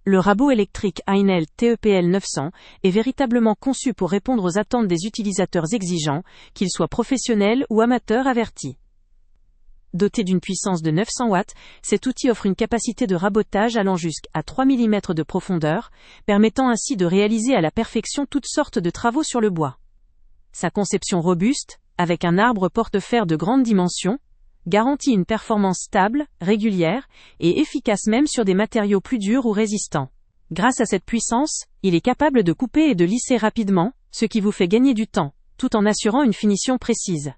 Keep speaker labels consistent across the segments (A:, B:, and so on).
A: Le rabot électrique Einhell TEPL 900 est véritablement conçu pour répondre aux attentes des utilisateurs exigeants, qu'ils soient professionnels ou amateurs avertis. Doté d'une puissance de 900 watts, cet outil offre une capacité de rabotage allant jusqu'à 3 mm de profondeur, permettant ainsi de réaliser à la perfection toutes sortes de travaux sur le bois. Sa conception robuste, avec un arbre porte-fer de grande dimension, garantit une performance stable, régulière, et efficace même sur des matériaux plus durs ou résistants. Grâce à cette puissance, il est capable de couper et de lisser rapidement, ce qui vous fait gagner du temps, tout en assurant une finition précise.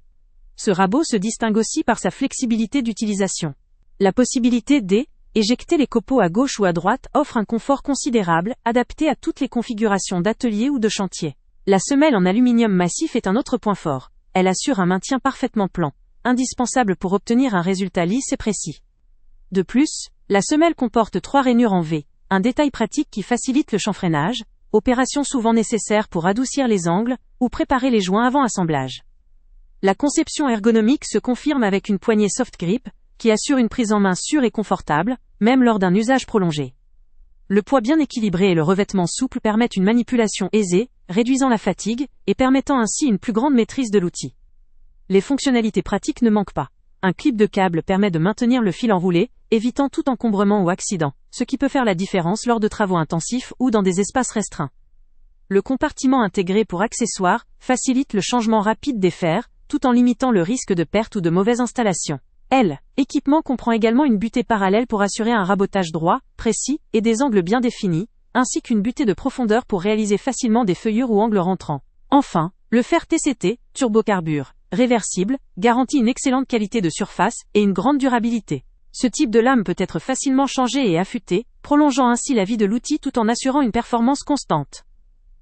A: Ce rabot se distingue aussi par sa flexibilité d'utilisation. La possibilité d'éjecter les copeaux à gauche ou à droite offre un confort considérable, adapté à toutes les configurations d'atelier ou de chantier. La semelle en aluminium massif est un autre point fort. Elle assure un maintien parfaitement plan, indispensable pour obtenir un résultat lisse et précis. De plus, la semelle comporte 3 rainures en V, un détail pratique qui facilite le chanfreinage, opération souvent nécessaire pour adoucir les angles ou préparer les joints avant assemblage. La conception ergonomique se confirme avec une poignée soft grip, qui assure une prise en main sûre et confortable, même lors d'un usage prolongé. Le poids bien équilibré et le revêtement souple permettent une manipulation aisée, réduisant la fatigue, et permettant ainsi une plus grande maîtrise de l'outil. Les fonctionnalités pratiques ne manquent pas. Un clip de câble permet de maintenir le fil enroulé, évitant tout encombrement ou accident, ce qui peut faire la différence lors de travaux intensifs ou dans des espaces restreints. Le compartiment intégré pour accessoires facilite le changement rapide des fers, tout en limitant le risque de perte ou de mauvaise installation. L'équipement comprend également une butée parallèle pour assurer un rabotage droit, précis, et des angles bien définis, ainsi qu'une butée de profondeur pour réaliser facilement des feuillures ou angles rentrants. Enfin, le fer TCT, turbocarbure, réversible, garantit une excellente qualité de surface et une grande durabilité. Ce type de lame peut être facilement changé et affûté, prolongeant ainsi la vie de l'outil tout en assurant une performance constante.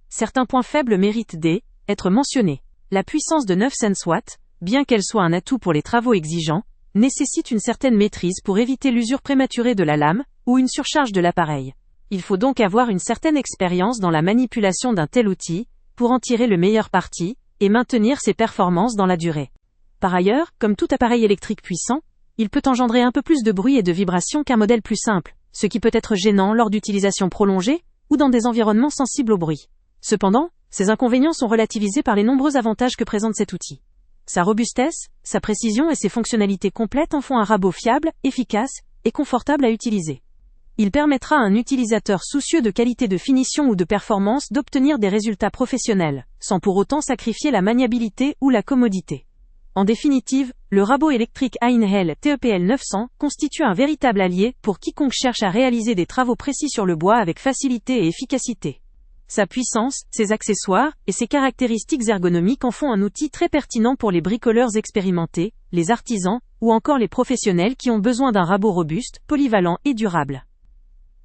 A: Certains points faibles méritent d'être mentionnés. La puissance de 900 watts, bien qu'elle soit un atout pour les travaux exigeants, nécessite une certaine maîtrise pour éviter l'usure prématurée de la lame, ou une surcharge de l'appareil. Il faut donc avoir une certaine expérience dans la manipulation d'un tel outil, pour en tirer le meilleur parti, et maintenir ses performances dans la durée. Par ailleurs, comme tout appareil électrique puissant, il peut engendrer un peu plus de bruit et de vibration qu'un modèle plus simple, ce qui peut être gênant lors d'utilisation prolongée, ou dans des environnements sensibles au bruit. Cependant, ces inconvénients sont relativisés par les nombreux avantages que présente cet outil. Sa robustesse, sa précision et ses fonctionnalités complètes en font un rabot fiable, efficace et confortable à utiliser. Il permettra à un utilisateur soucieux de qualité de finition ou de performance d'obtenir des résultats professionnels, sans pour autant sacrifier la maniabilité ou la commodité. En définitive, le rabot électrique Einhell TEPL 900 constitue un véritable allié pour quiconque cherche à réaliser des travaux précis sur le bois avec facilité et efficacité. Sa puissance, ses accessoires et ses caractéristiques ergonomiques en font un outil très pertinent pour les bricoleurs expérimentés, les artisans ou encore les professionnels qui ont besoin d'un rabot robuste, polyvalent et durable.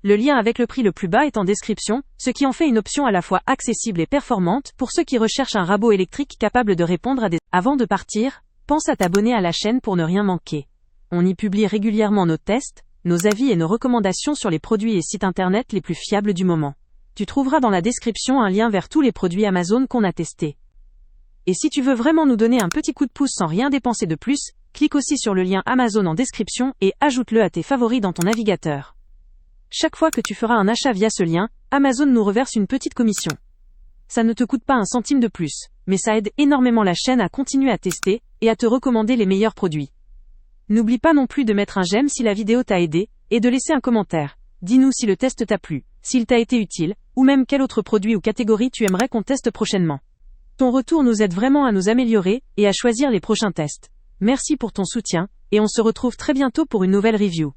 A: Le lien avec le prix le plus bas est en description, ce qui en fait une option à la fois accessible et performante pour ceux qui recherchent un rabot électrique capable de répondre à des... Avant de partir, pense à t'abonner à la chaîne pour ne rien manquer. On y publie régulièrement nos tests, nos avis et nos recommandations sur les produits et sites internet les plus fiables du moment. Tu trouveras dans la description un lien vers tous les produits Amazon qu'on a testés. Et si tu veux vraiment nous donner un petit coup de pouce sans rien dépenser de plus, clique aussi sur le lien Amazon en description et ajoute-le à tes favoris dans ton navigateur. Chaque fois que tu feras un achat via ce lien, Amazon nous reverse une petite commission. Ça ne te coûte pas un centime de plus, mais ça aide énormément la chaîne à continuer à tester et à te recommander les meilleurs produits. N'oublie pas non plus de mettre un j'aime si la vidéo t'a aidé et de laisser un commentaire. Dis-nous si le test t'a plu, s'il t'a été utile, ou même quel autre produit ou catégorie tu aimerais qu'on teste prochainement. Ton retour nous aide vraiment à nous améliorer et à choisir les prochains tests. Merci pour ton soutien, et on se retrouve très bientôt pour une nouvelle review.